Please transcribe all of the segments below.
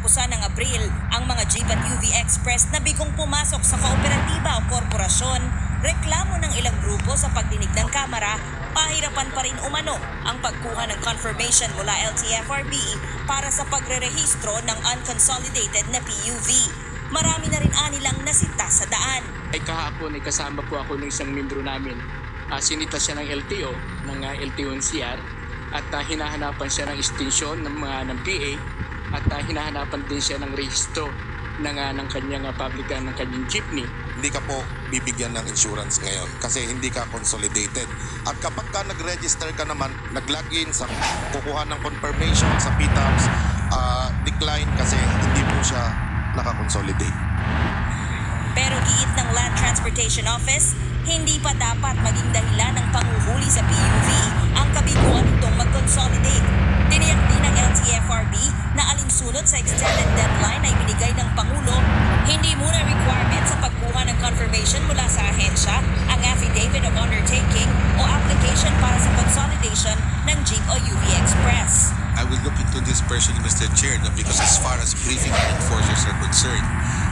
katapusan ng Abril, ang mga jeep at UV Express na bigong pumasok sa kooperatiba o korporasyon, reklamo ng ilang grupo sa pagdinig ng Kamara, pahirapan pa rin umano ang pagkuha ng confirmation mula LTFRB para sa pagrerehistro ng unconsolidated na PUV. Marami na rin anilang nasita sa daan. Ay kahapon ay kasama po ako ng isang membro namin. Sinita siya ng LTO, ng LTO-NCR at hinahanapan siya ng extension ng PA at hinahanapan din siya ng rehistro ng kanyang public ng kanyang jeepney. Hindi ka po bibigyan ng insurance ngayon kasi hindi ka consolidated. At kapag ka nag-register ka naman, nag-login sa kukuha ng confirmation sa PTAPS, decline kasi hindi po siya nakakonsolidate. Pero giit ng Land Transportation Office, hindi pa dapat maging dahilan ng panguhuli sa PUV ang kabiguan nitong mag-consolidate. Tiniyak din ng LTFRB na alinsunod sa extended deadline na ibinigay ng Pangulo, hindi muna requirement sa pagkuha ng confirmation mula sa ahensya ang affidavit of undertaking o application para sa consolidation ng Jeep o UV Express. I will look into this personally, Mr. Chair, because as far as briefing and enforcers are concerned,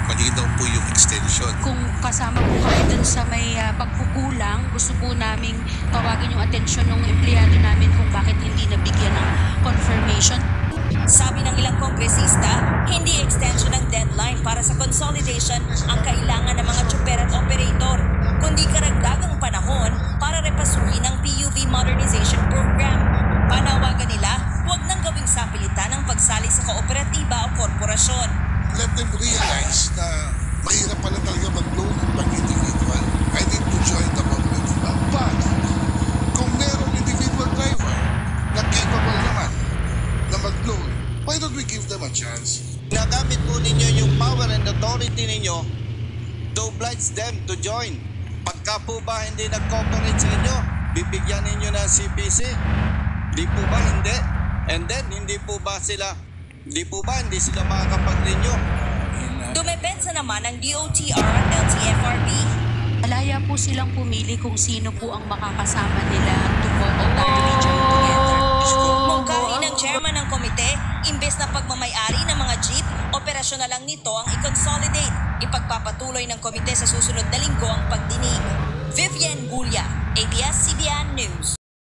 malinaw po yung extension. Kung kasama po kami dun sa may pagkukulang, gusto po naming tawagin yung atensyon ng empleyado namin kung bakit hindi nabigyan ng confirmation. Sabi ng ilang kongresista, hindi extension ng deadline para sa consolidation ang kailangan ng mga tsuper at operator, kundi karagdagang panahon para repasuhin ang PUV Modernization Program. Panawagan nila, huwag nang gawing sapilitan ang pagsali sa kooperatiba o korporasyon. Let them realize na mahirap pala talaga mag-loan pag individual. I need to join the cooperative. But, kung meron individual driver na capable naman na mag-loan, why don't we give them a chance? Nagamit po ninyo yung power and authority ninyo to oblige them to join. Pagka po ba hindi nag-cooperate sa inyo, bibigyan ninyo ng CPC? Di po ba hindi? And then, hindi sila makakapag-renew? Dumepensa naman ng DOTR at LTFRB. Malaya po silang pumili kung sino po ang makakasama nila to voluntarily join together. Mungkahi ng chairman ng komite, imbes na pagmamayari ng mga jeep, operasyonal lang nito ang i-consolidate. Ipagpapatuloy ng komite sa susunod na linggo ang pagdinig. Vivian Gulia, ABS-CBN News.